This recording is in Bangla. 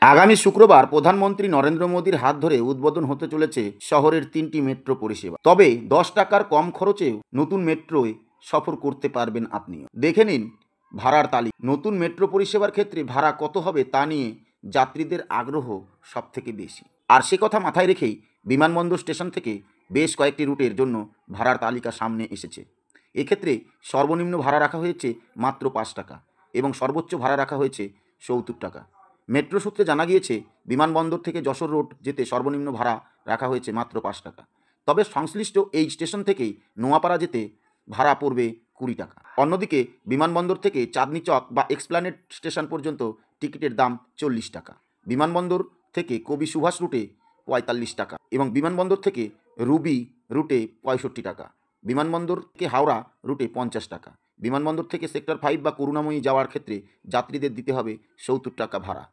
আগামী শুক্রবার প্রধানমন্ত্রী নরেন্দ্র মোদীর হাত ধরে উদ্বোধন হতে চলেছে শহরের 3টি মেট্রো পরিষেবা। তবে 10 টাকার কম খরচেও নতুন মেট্রোয় সফর করতে পারবেন আপনিও। দেখে নিন ভাড়ার তালিকা। নতুন মেট্রো পরিষেবার ক্ষেত্রে ভাড়া কত হবে তা নিয়ে যাত্রীদের আগ্রহ সবথেকে বেশি। আর সে কথা মাথায় রেখেই বিমানবন্দর স্টেশন থেকে বেশ কয়েকটি রুটের জন্য ভাড়ার তালিকা সামনে এসেছে। এক্ষেত্রে সর্বনিম্ন ভাড়া রাখা হয়েছে মাত্র 5 টাকা এবং সর্বোচ্চ ভাড়া রাখা হয়েছে 70 টাকা। মেট্রো সূত্রে জানা গিয়েছে বিমানবন্দর থেকে যশোর রোড যেতে সর্বনিম্ন ভাড়া রাখা হয়েছে মাত্র 5 টাকা। তবে সংশ্লিষ্ট এই স্টেশন থেকেই নোয়াপাড়া যেতে ভাড়া পড়বে 20 টাকা। অন্যদিকে বিমানবন্দর থেকে চাঁদনী চক বা এক্সপ্ল্যানেড স্টেশন পর্যন্ত টিকিটের দাম 40 টাকা। বিমানবন্দর থেকে কবি সুভাষ রুটে 45 টাকা এবং বিমানবন্দর থেকে রুবি রুটে 65 টাকা। বিমানবন্দর থেকে হাওড়া রুটে 50 টাকা। বিমানবন্দর থেকে সেক্টর 5 বা করুণাময়ী যাওয়ার ক্ষেত্রে যাত্রীদের দিতে হবে 70 টাকা ভাড়া।